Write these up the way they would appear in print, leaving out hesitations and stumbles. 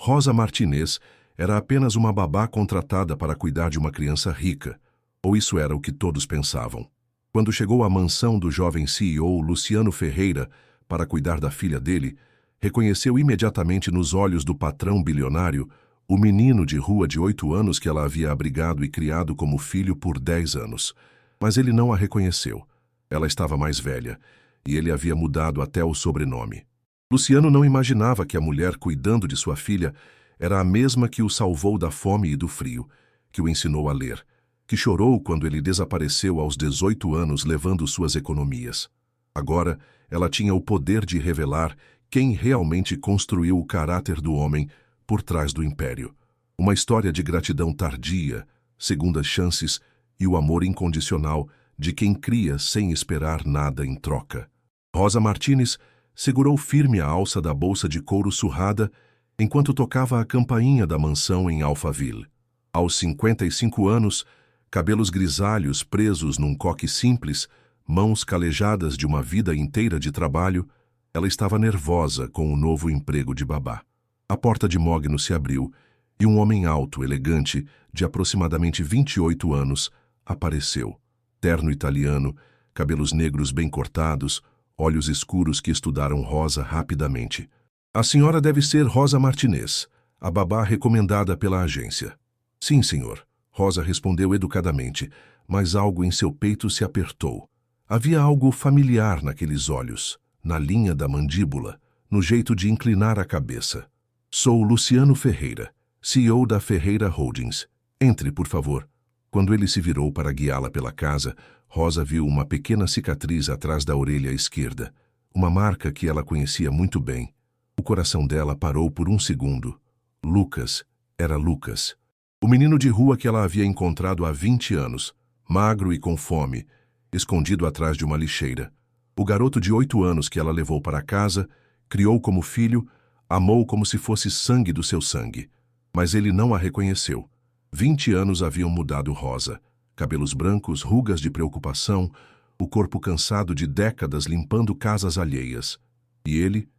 Rosa Martinez era apenas uma babá contratada para cuidar de uma criança rica, ou isso era o que todos pensavam. Quando chegou à mansão do jovem CEO Luciano Ferreira para cuidar da filha dele, reconheceu imediatamente nos olhos do patrão bilionário o menino de rua de 8 anos que ela havia abrigado e criado como filho por 10 anos. Mas ele não a reconheceu. Ela estava mais velha, e ele havia mudado até o sobrenome. Luciano não imaginava que a mulher cuidando de sua filha era a mesma que o salvou da fome e do frio, que o ensinou a ler, que chorou quando ele desapareceu aos 18 anos levando suas economias. Agora, ela tinha o poder de revelar quem realmente construiu o caráter do homem por trás do império. Uma história de gratidão tardia, segundas chances e o amor incondicional de quem cria sem esperar nada em troca. Rosa Martinez segurou firme a alça da bolsa de couro surrada enquanto tocava a campainha da mansão em Alphaville. Aos 55 anos, cabelos grisalhos presos num coque simples, mãos calejadas de uma vida inteira de trabalho, ela estava nervosa com o novo emprego de babá. A porta de mogno se abriu e um homem alto, elegante, de aproximadamente 28 anos, apareceu. Terno italiano, cabelos negros bem cortados, olhos escuros que estudaram Rosa rapidamente. A senhora deve ser Rosa Martinez, a babá recomendada pela agência. Sim, senhor, Rosa respondeu educadamente, mas algo em seu peito se apertou. Havia algo familiar naqueles olhos, na linha da mandíbula, no jeito de inclinar a cabeça. Sou Luciano Ferreira, CEO da Ferreira Holdings. Entre, por favor. Quando ele se virou para guiá-la pela casa, Rosa viu uma pequena cicatriz atrás da orelha esquerda, uma marca que ela conhecia muito bem. O coração dela parou por um segundo. Lucas, era Lucas. O menino de rua que ela havia encontrado há 20 anos, magro e com fome, escondido atrás de uma lixeira. O garoto de 8 anos que ela levou para casa, criou como filho, amou como se fosse sangue do seu sangue. Mas ele não a reconheceu. 20 anos haviam mudado Rosa. Cabelos brancos, rugas de preocupação, o corpo cansado de décadas limpando casas alheias. E ele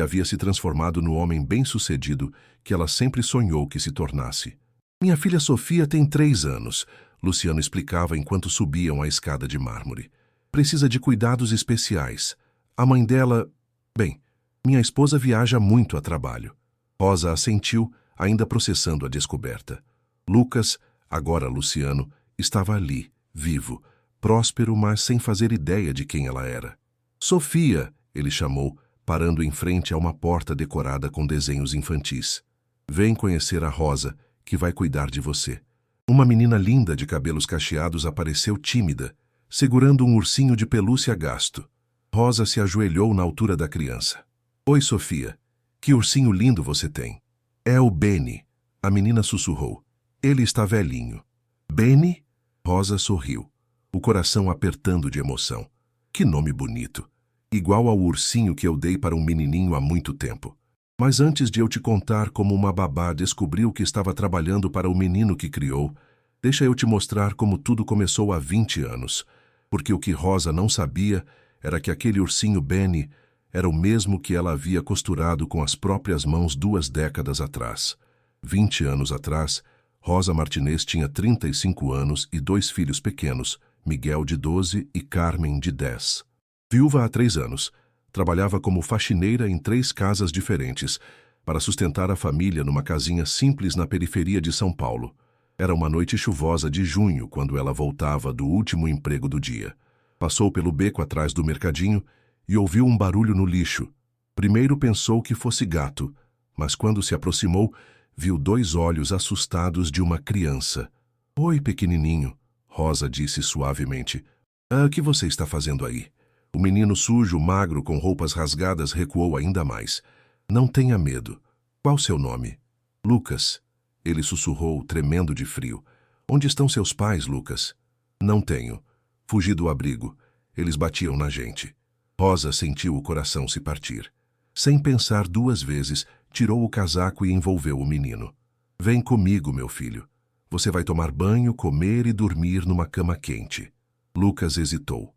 havia se transformado no homem bem-sucedido que ela sempre sonhou que se tornasse. Minha filha Sofia tem 3 anos, Luciano explicava enquanto subiam a escada de mármore. Precisa de cuidados especiais. A mãe dela... Bem, minha esposa viaja muito a trabalho. Rosa assentiu, ainda processando a descoberta. Lucas, agora Luciano, estava ali, vivo, próspero, mas sem fazer ideia de quem ela era. Sofia, ele chamou, parando em frente a uma porta decorada com desenhos infantis. Vem conhecer a Rosa, que vai cuidar de você. Uma menina linda de cabelos cacheados apareceu tímida, segurando um ursinho de pelúcia gasto. Rosa se ajoelhou na altura da criança. Oi, Sofia. Que ursinho lindo você tem. É o Benny, a menina sussurrou. Ele está velhinho. Benny? Rosa sorriu, o coração apertando de emoção. Que nome bonito. Igual ao ursinho que eu dei para um menininho há muito tempo. Mas antes de eu te contar como uma babá descobriu que estava trabalhando para o menino que criou, deixa eu te mostrar como tudo começou há 20 anos. Porque o que Rosa não sabia era que aquele ursinho Benny era o mesmo que ela havia costurado com as próprias mãos 2 décadas atrás. 20 anos atrás, Rosa Martinez tinha 35 anos e 2 filhos pequenos, Miguel de 12 e Carmen de 10. Viúva há 3 anos, trabalhava como faxineira em 3 casas diferentes, para sustentar a família numa casinha simples na periferia de São Paulo. Era uma noite chuvosa de junho quando ela voltava do último emprego do dia. Passou pelo beco atrás do mercadinho e ouviu um barulho no lixo. Primeiro pensou que fosse gato, mas quando se aproximou, viu 2 olhos assustados de uma criança. Oi, pequenininho, Rosa disse suavemente. O que você está fazendo aí? O menino sujo, magro, com roupas rasgadas, recuou ainda mais. Não tenha medo. Qual seu nome? Lucas. Ele sussurrou, tremendo de frio. Onde estão seus pais, Lucas? Não tenho. Fugi do abrigo. Eles batiam na gente. Rosa sentiu o coração se partir. Sem pensar 2 vezes, tirou o casaco e envolveu o menino. Vem comigo, meu filho. Você vai tomar banho, comer e dormir numa cama quente. Lucas hesitou.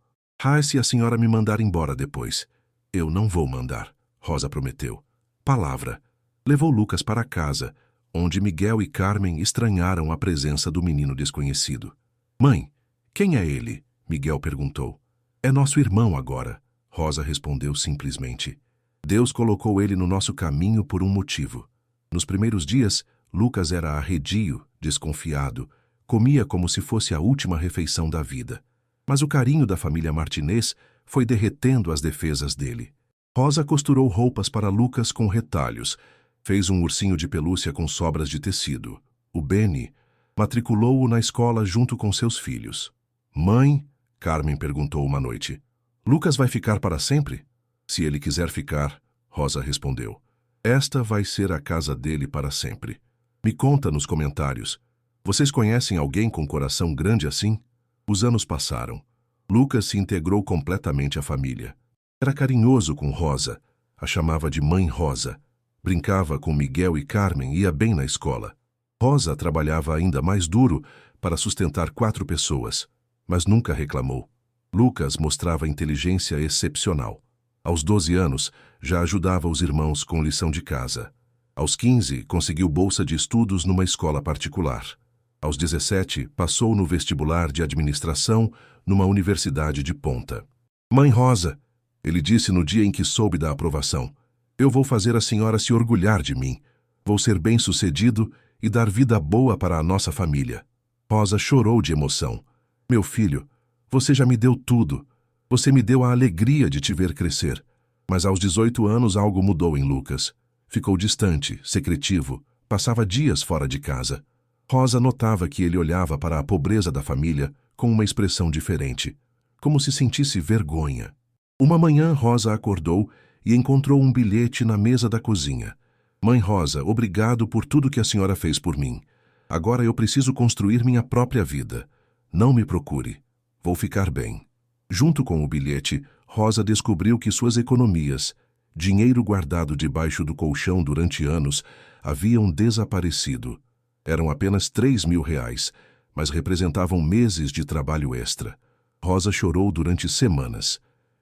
Se a senhora me mandar embora depois. Eu não vou mandar, Rosa prometeu. Palavra. Levou Lucas para casa, onde Miguel e Carmen estranharam a presença do menino desconhecido. Mãe, quem é ele? Miguel perguntou. É nosso irmão agora, Rosa respondeu simplesmente. Deus colocou ele no nosso caminho por um motivo. Nos primeiros dias, Lucas era arredio, desconfiado, comia como se fosse a última refeição da vida. Mas o carinho da família Martinez foi derretendo as defesas dele. Rosa costurou roupas para Lucas com retalhos, fez um ursinho de pelúcia com sobras de tecido. O Benny matriculou-o na escola junto com seus filhos. Mãe, Carmen perguntou uma noite, Lucas vai ficar para sempre? Se ele quiser ficar, Rosa respondeu. Esta vai ser a casa dele para sempre. Me conta nos comentários. Vocês conhecem alguém com coração grande assim? Os anos passaram. Lucas se integrou completamente à família. Era carinhoso com Rosa, a chamava de Mãe Rosa. Brincava com Miguel e Carmen e ia bem na escola. Rosa trabalhava ainda mais duro para sustentar 4 pessoas, mas nunca reclamou. Lucas mostrava inteligência excepcional. Aos 12 anos, já ajudava os irmãos com lição de casa. Aos 15, conseguiu bolsa de estudos numa escola particular. Aos 17, passou no vestibular de administração numa universidade de ponta. Mãe Rosa, ele disse no dia em que soube da aprovação, eu vou fazer a senhora se orgulhar de mim. Vou ser bem-sucedido e dar vida boa para a nossa família. Rosa chorou de emoção. Meu filho, você já me deu tudo. Você me deu a alegria de te ver crescer. Mas aos 18 anos algo mudou em Lucas. Ficou distante, secretivo, passava dias fora de casa. Rosa notava que ele olhava para a pobreza da família com uma expressão diferente, como se sentisse vergonha. Uma manhã Rosa acordou e encontrou um bilhete na mesa da cozinha. Mãe Rosa, obrigado por tudo que a senhora fez por mim. Agora eu preciso construir minha própria vida. Não me procure. Vou ficar bem. Junto com o bilhete, Rosa descobriu que suas economias, dinheiro guardado debaixo do colchão durante anos, haviam desaparecido. Eram apenas 3.000 reais, mas representavam meses de trabalho extra. Rosa chorou durante semanas.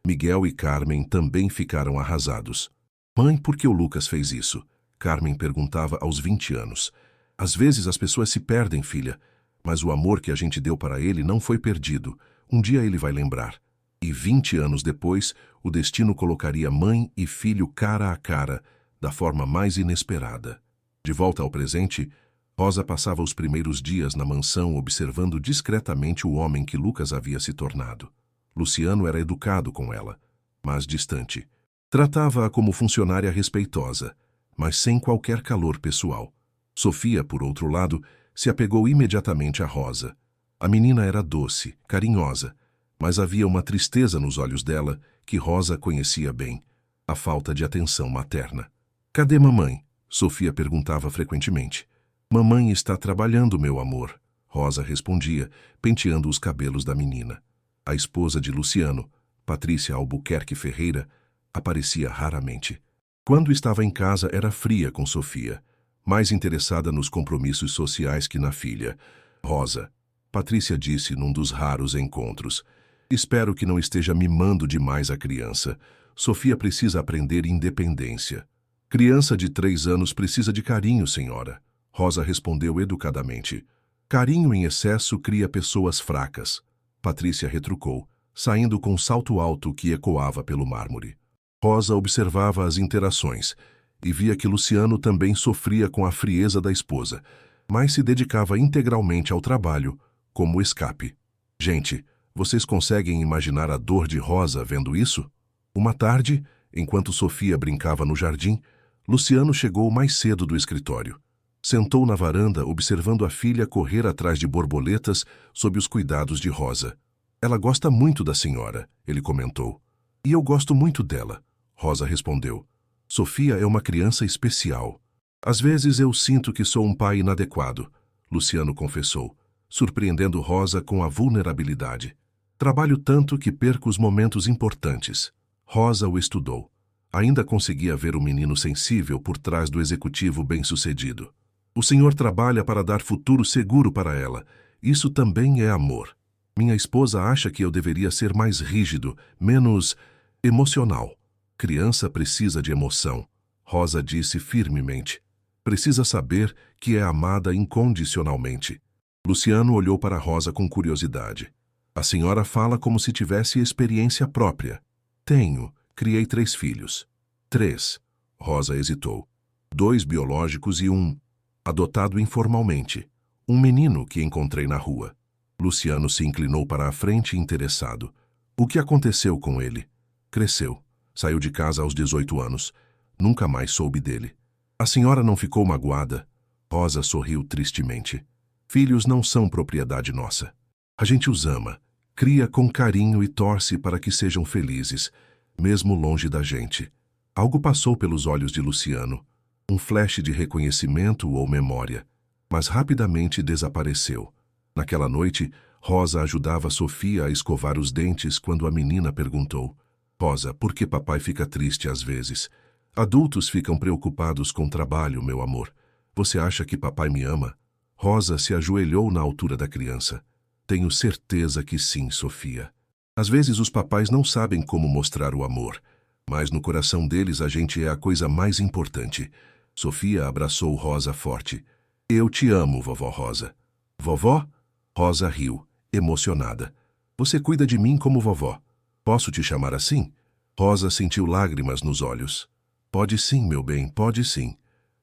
Miguel e Carmen também ficaram arrasados. Mãe, por que o Lucas fez isso? Carmen perguntava aos 20 anos. Às vezes as pessoas se perdem, filha, mas o amor que a gente deu para ele não foi perdido. Um dia ele vai lembrar. E 20 anos depois, o destino colocaria mãe e filho cara a cara, da forma mais inesperada. De volta ao presente, Rosa passava os primeiros dias na mansão observando discretamente o homem que Lucas havia se tornado. Luciano era educado com ela, mas distante. Tratava-a como funcionária respeitosa, mas sem qualquer calor pessoal. Sofia, por outro lado, se apegou imediatamente a Rosa. A menina era doce, carinhosa, mas havia uma tristeza nos olhos dela que Rosa conhecia bem, a falta de atenção materna. Cadê mamãe? Sofia perguntava frequentemente. Mamãe está trabalhando, meu amor, Rosa respondia, penteando os cabelos da menina. A esposa de Luciano, Patrícia Albuquerque Ferreira, aparecia raramente. Quando estava em casa era fria com Sofia, mais interessada nos compromissos sociais que na filha. Rosa, Patrícia disse num dos raros encontros. Espero que não esteja mimando demais a criança. Sofia precisa aprender independência. Criança de 3 anos precisa de carinho, senhora. Rosa respondeu educadamente. Carinho em excesso cria pessoas fracas. Patrícia retrucou, saindo com um salto alto que ecoava pelo mármore. Rosa observava as interações e via que Luciano também sofria com a frieza da esposa, mas se dedicava integralmente ao trabalho, como escape. Gente, vocês conseguem imaginar a dor de Rosa vendo isso? Uma tarde, enquanto Sofia brincava no jardim, Luciano chegou mais cedo do escritório. Sentou na varanda observando a filha correr atrás de borboletas sob os cuidados de Rosa. Ela gosta muito da senhora, ele comentou. E eu gosto muito dela, Rosa respondeu. Sofia é uma criança especial. Às vezes eu sinto que sou um pai inadequado, Luciano confessou, surpreendendo Rosa com a vulnerabilidade. Trabalho tanto que perco os momentos importantes. Rosa o estudou. Ainda conseguia ver o menino sensível por trás do executivo bem-sucedido. O senhor trabalha para dar futuro seguro para ela. Isso também é amor. Minha esposa acha que eu deveria ser mais rígido, menos emocional. Criança precisa de emoção. Rosa disse firmemente. Precisa saber que é amada incondicionalmente. Luciano olhou para Rosa com curiosidade. A senhora fala como se tivesse experiência própria. Tenho. Criei 3 filhos. 3. Rosa hesitou. 2 biológicos e 1 adotado informalmente. Um menino que encontrei na rua. Luciano se inclinou para a frente interessado. O que aconteceu com ele? Cresceu. Saiu de casa aos 18 anos. Nunca mais soube dele. A senhora não ficou magoada? Rosa sorriu tristemente. Filhos não são propriedade nossa. A gente os ama, cria com carinho e torce para que sejam felizes, mesmo longe da gente. Algo passou pelos olhos de Luciano. Um flash de reconhecimento ou memória, mas rapidamente desapareceu. Naquela noite, Rosa ajudava Sofia a escovar os dentes quando a menina perguntou: Rosa, por que papai fica triste às vezes? Adultos ficam preocupados com trabalho, meu amor. Você acha que papai me ama? Rosa se ajoelhou na altura da criança. Tenho certeza que sim, Sofia. Às vezes os papais não sabem como mostrar o amor, mas no coração deles a gente é a coisa mais importante. Sofia abraçou Rosa forte. Eu te amo, vovó Rosa. Vovó? Rosa riu, emocionada. Você cuida de mim como vovó. Posso te chamar assim? Rosa sentiu lágrimas nos olhos. Pode sim, meu bem, pode sim.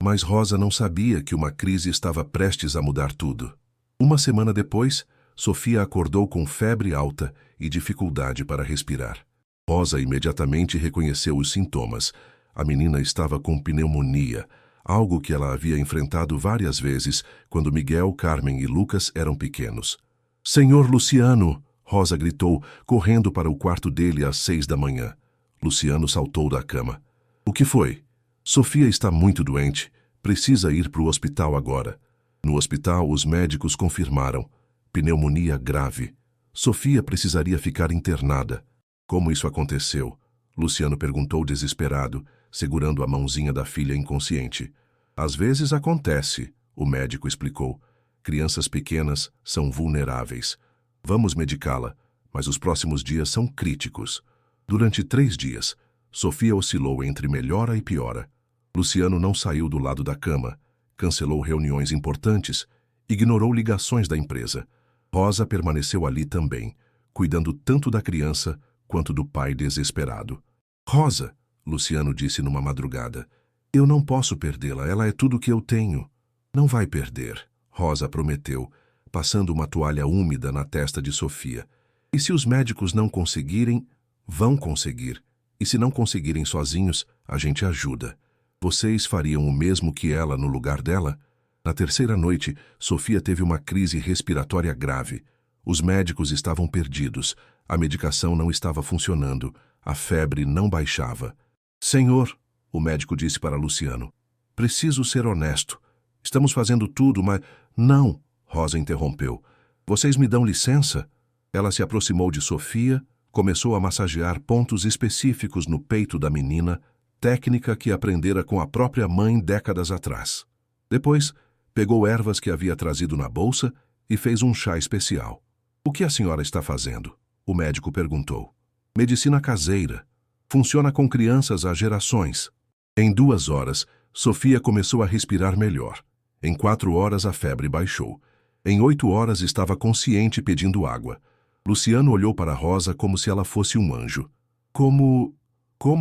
Mas Rosa não sabia que uma crise estava prestes a mudar tudo. Uma semana depois, Sofia acordou com febre alta e dificuldade para respirar. Rosa imediatamente reconheceu os sintomas. A menina estava com pneumonia, algo que ela havia enfrentado várias vezes quando Miguel, Carmen e Lucas eram pequenos. Senhor Luciano! Rosa gritou, correndo para o quarto dele às 6 da manhã. Luciano saltou da cama. O que foi? Sofia está muito doente. Precisa ir para o hospital agora. No hospital, os médicos confirmaram. Pneumonia grave. Sofia precisaria ficar internada. Como isso aconteceu? Luciano perguntou desesperado, segurando a mãozinha da filha inconsciente. Às vezes acontece, o médico explicou. Crianças pequenas são vulneráveis. Vamos medicá-la, mas os próximos dias são críticos. Durante 3 dias, Sofia oscilou entre melhora e piora. Luciano não saiu do lado da cama, cancelou reuniões importantes, ignorou ligações da empresa. Rosa permaneceu ali também, cuidando tanto da criança quanto do pai desesperado. Rosa, Luciano disse numa madrugada, eu não posso perdê-la, ela é tudo que eu tenho. Não vai perder, Rosa prometeu, passando uma toalha úmida na testa de Sofia. E se os médicos não conseguirem, vão conseguir. E se não conseguirem sozinhos, a gente ajuda. Vocês fariam o mesmo que ela no lugar dela? Na 3ª noite, Sofia teve uma crise respiratória grave. Os médicos estavam perdidos. A medicação não estava funcionando. A febre não baixava. Senhor, o médico disse para Luciano, preciso ser honesto. Estamos fazendo tudo, mas... Não, Rosa interrompeu. Vocês me dão licença? Ela se aproximou de Sofia, começou a massagear pontos específicos no peito da menina, técnica que aprendera com a própria mãe décadas atrás. Depois, pegou ervas que havia trazido na bolsa e fez um chá especial. O que a senhora está fazendo? O médico perguntou. Medicina caseira. Funciona com crianças há gerações. Em 2 horas, Sofia começou a respirar melhor. Em 4 horas, a febre baixou. Em 8 horas, estava consciente pedindo água. Luciano olhou para Rosa como se ela fosse um anjo. Como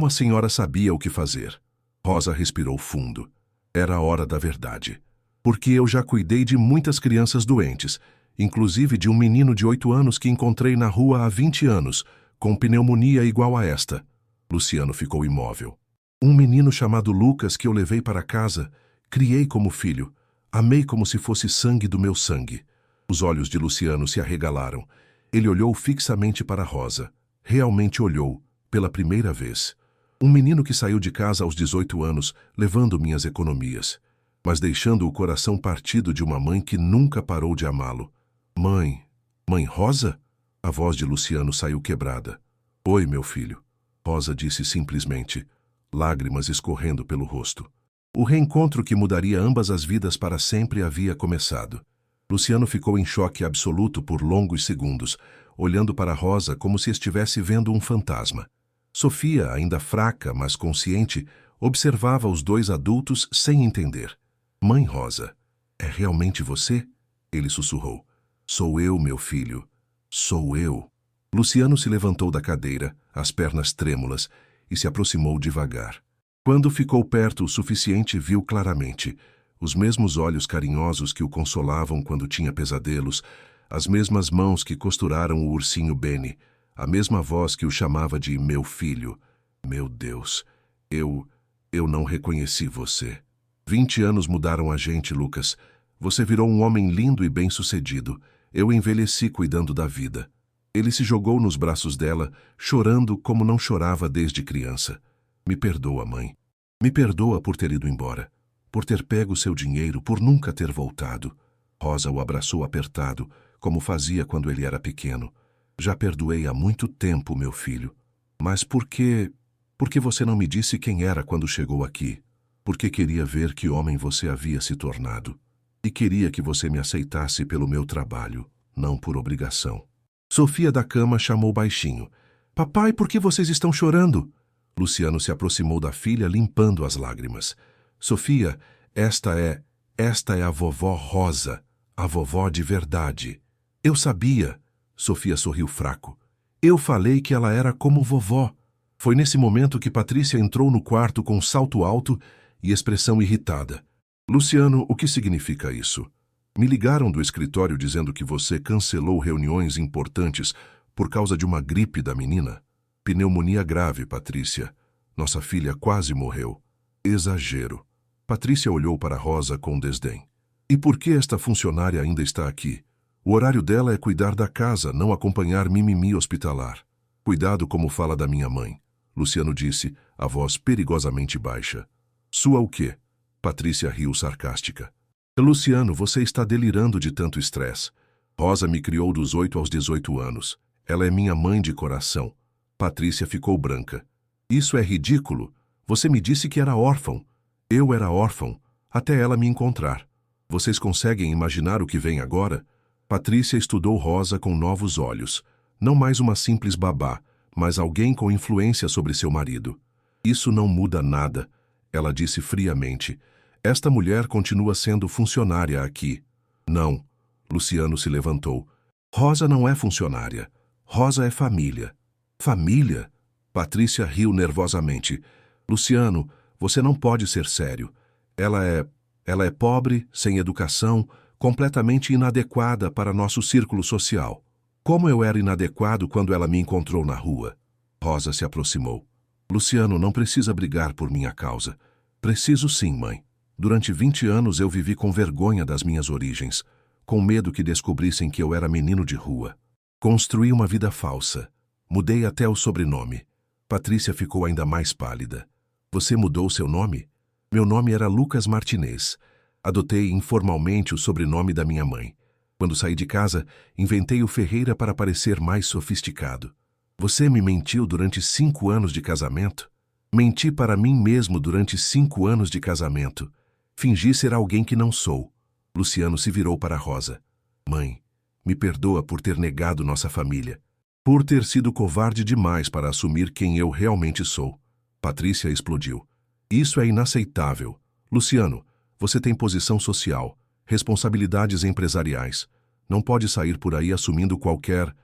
a senhora sabia o que fazer? Rosa respirou fundo. Era a hora da verdade. Porque eu já cuidei de muitas crianças doentes, inclusive de um menino de 8 anos que encontrei na rua há 20 anos, com pneumonia igual a esta. Luciano ficou imóvel. Um menino chamado Lucas que eu levei para casa, criei como filho, amei como se fosse sangue do meu sangue. Os olhos de Luciano se arregalaram. Ele olhou fixamente para Rosa. Realmente olhou, pela primeira vez. Um menino que saiu de casa aos 18 anos, levando minhas economias, mas deixando o coração partido de uma mãe que nunca parou de amá-lo. Mãe Rosa? A voz de Luciano saiu quebrada. Oi, meu filho. Rosa disse simplesmente, lágrimas escorrendo pelo rosto. O reencontro que mudaria ambas as vidas para sempre havia começado. Luciano ficou em choque absoluto por longos segundos, olhando para Rosa como se estivesse vendo um fantasma. Sofia, ainda fraca, mas consciente, Observava os dois adultos sem entender. Mãe Rosa, é realmente você? Ele sussurrou. Sou eu, meu filho. Sou eu. Luciano se levantou da cadeira, as pernas trêmulas, e se aproximou devagar. Quando ficou perto o suficiente, viu claramente os mesmos olhos carinhosos que o consolavam quando tinha pesadelos, as mesmas mãos que costuraram o ursinho Benny, a mesma voz que o chamava de meu filho. Meu Deus, eu não reconheci você. 20 anos mudaram a gente, Lucas. Você virou um homem lindo e bem-sucedido. Eu envelheci cuidando da vida. Ele se jogou nos braços dela, chorando como não chorava desde criança. Me perdoa, mãe. Me perdoa por ter ido embora, por ter pego seu dinheiro, por nunca ter voltado. Rosa o abraçou apertado, como fazia quando ele era pequeno. Já perdoei há muito tempo, meu filho. Mas por que você não me disse quem era quando chegou aqui? Porque queria ver que homem você havia se tornado. E queria que você me aceitasse pelo meu trabalho, não por obrigação. Sofia da cama chamou baixinho. Papai, por que vocês estão chorando? Luciano se aproximou da filha, limpando as lágrimas. Sofia, esta é a vovó Rosa, a vovó de verdade. Eu sabia. Sofia sorriu fraco. Eu falei que ela era como vovó. Foi nesse momento que Patrícia entrou no quarto com salto alto e expressão irritada. Luciano, o que significa isso? Me ligaram do escritório dizendo que você cancelou reuniões importantes por causa de uma gripe da menina. Pneumonia grave, Patrícia. Nossa filha quase morreu. Exagero. Patrícia olhou para Rosa com desdém. E por que esta funcionária ainda está aqui? O horário dela é cuidar da casa, não acompanhar mimimi hospitalar. Cuidado como fala da minha mãe. Luciano disse, a voz perigosamente baixa. Sua o quê? Patrícia riu sarcástica. Luciano, você está delirando de tanto estresse. Rosa me criou dos 8 aos 18 anos. Ela é minha mãe de coração. Patrícia ficou branca. Isso é ridículo. Você me disse que era órfão. Eu era órfão, até ela me encontrar. Vocês conseguem imaginar o que vem agora? Patrícia estudou Rosa com novos olhos. Não mais uma simples babá, mas alguém com influência sobre seu marido. Isso não muda nada, ela disse friamente. Esta mulher continua sendo funcionária aqui. Não. Luciano se levantou. Rosa não é funcionária. Rosa é família. Família? Patrícia riu nervosamente. Luciano, você não pode ser sério. Ela é pobre, sem educação, completamente inadequada para nosso círculo social. Como eu era inadequado quando ela me encontrou na rua? Rosa se aproximou. Luciano, não precisa brigar por minha causa. Preciso sim, mãe. Durante 20 anos eu vivi com vergonha das minhas origens, com medo que descobrissem que eu era menino de rua. Construí uma vida falsa. Mudei até o sobrenome. Patrícia ficou ainda mais pálida. Você mudou seu nome? Meu nome era Lucas Martinez. Adotei informalmente o sobrenome da minha mãe. Quando saí de casa, inventei o Ferreira para parecer mais sofisticado. Você me mentiu durante 5 anos de casamento? Menti para mim mesmo durante 5 anos de casamento. Fingi ser alguém que não sou. Luciano se virou para Rosa. Mãe, me perdoa por ter negado nossa família. Por ter sido covarde demais para assumir quem eu realmente sou. Patrícia explodiu. Isso é inaceitável. Luciano, você tem posição social, responsabilidades empresariais. Não pode sair por aí assumindo qualquer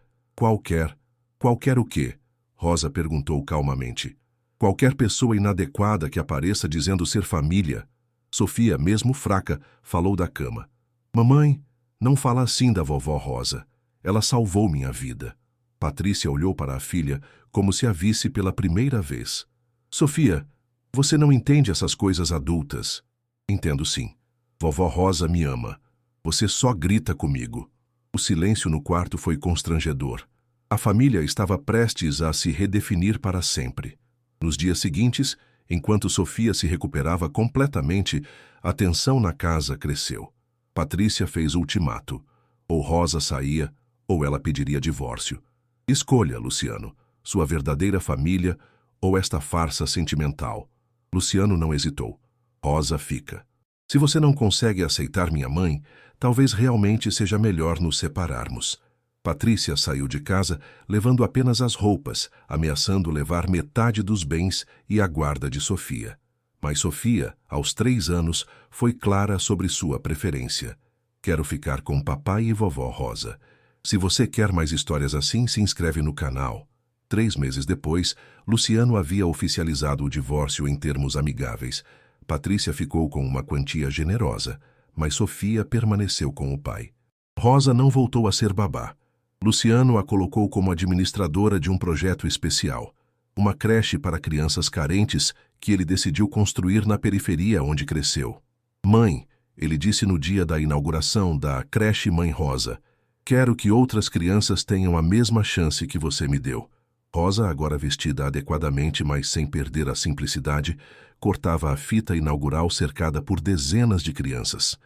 o quê? Rosa perguntou calmamente. Qualquer pessoa inadequada que apareça dizendo ser família. Sofia, mesmo fraca, falou da cama. Mamãe, não fala assim da vovó Rosa. Ela salvou minha vida. Patrícia olhou para a filha como se a visse pela primeira vez. Sofia, você não entende essas coisas adultas. Entendo sim. Vovó Rosa me ama. Você só grita comigo. O silêncio no quarto foi constrangedor. A família estava prestes a se redefinir para sempre. Nos dias seguintes, enquanto Sofia se recuperava completamente, a tensão na casa cresceu. Patrícia fez ultimato. Ou Rosa saía, ou ela pediria divórcio. Escolha, Luciano, sua verdadeira família ou esta farsa sentimental. Luciano não hesitou. Rosa fica. Se você não consegue aceitar minha mãe, talvez realmente seja melhor nos separarmos. Patrícia saiu de casa levando apenas as roupas, ameaçando levar metade dos bens e a guarda de Sofia. Mas Sofia, aos 3 anos, foi clara sobre sua preferência. Quero ficar com papai e vovó Rosa. Se você quer mais histórias assim, se inscreve no canal. 3 meses depois, Luciano havia oficializado o divórcio em termos amigáveis. Patrícia ficou com uma quantia generosa, mas Sofia permaneceu com o pai. Rosa não voltou a ser babá. Luciano a colocou como administradora de um projeto especial, uma creche para crianças carentes que ele decidiu construir na periferia onde cresceu. Mãe, ele disse no dia da inauguração da creche Mãe Rosa, quero que outras crianças tenham a mesma chance que você me deu. Rosa, agora vestida adequadamente, mas sem perder a simplicidade, cortava a fita inaugural cercada por dezenas de crianças.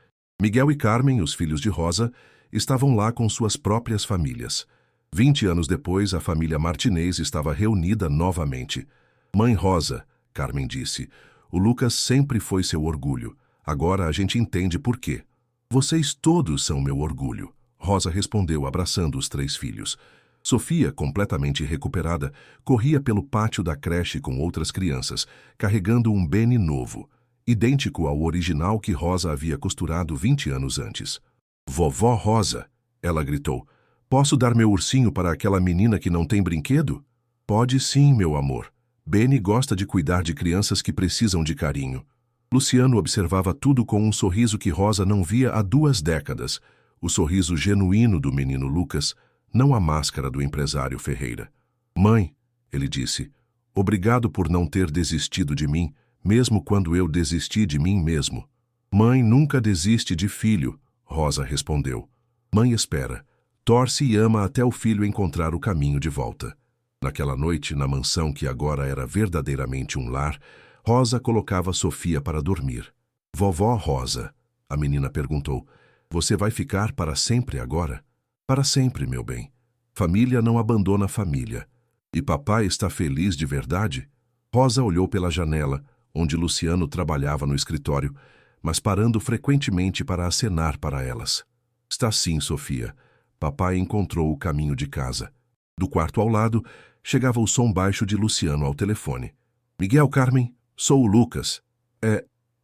Miguel e Carmen, os filhos de Rosa, estavam lá com suas próprias famílias. 20 anos depois, a família Martinez estava reunida novamente. Mãe Rosa, Carmen disse, o Lucas sempre foi seu orgulho. Agora a gente entende por quê. Vocês todos são meu orgulho. Rosa respondeu, abraçando os 3 filhos. Sofia, completamente recuperada, corria pelo pátio da creche com outras crianças, carregando um Benny novo, idêntico ao original que Rosa havia costurado 20 anos antes. Vovó Rosa, ela gritou, posso dar meu ursinho para aquela menina que não tem brinquedo? Pode sim, meu amor. Benny gosta de cuidar de crianças que precisam de carinho. Luciano observava tudo com um sorriso que Rosa não via há 2 décadas, o sorriso genuíno do menino Lucas, não a máscara do empresário Ferreira. Mãe, ele disse, obrigado por não ter desistido de mim, mesmo quando eu desisti de mim mesmo. Mãe nunca desiste de filho, Rosa respondeu. Mãe espera, torce e ama até o filho encontrar o caminho de volta. Naquela noite, na mansão que agora era verdadeiramente um lar, Rosa colocava Sofia para dormir. Vovó Rosa, a menina perguntou, você vai ficar para sempre agora? Para sempre, meu bem. Família não abandona família. E papai está feliz de verdade? Rosa olhou pela janela, onde Luciano trabalhava no escritório, mas parando frequentemente para acenar para elas. Está sim, Sofia. Papai encontrou o caminho de casa. Do quarto ao lado, chegava o som baixo de Luciano ao telefone. Miguel, Carmen, sou o Lucas.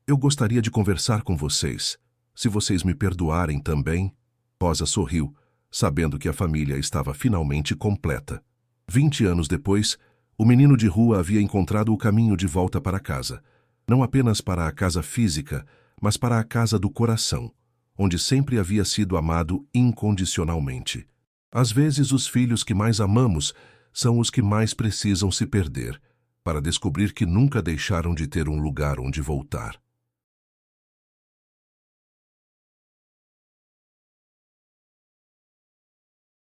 Eu gostaria de conversar com vocês. Se vocês me perdoarem também. Rosa sorriu, sabendo que a família estava finalmente completa. 20 anos depois, o menino de rua havia encontrado o caminho de volta para casa. Não apenas para a casa física, mas para a casa do coração, onde sempre havia sido amado incondicionalmente. Às vezes, os filhos que mais amamos são os que mais precisam se perder, para descobrir que nunca deixaram de ter um lugar onde voltar.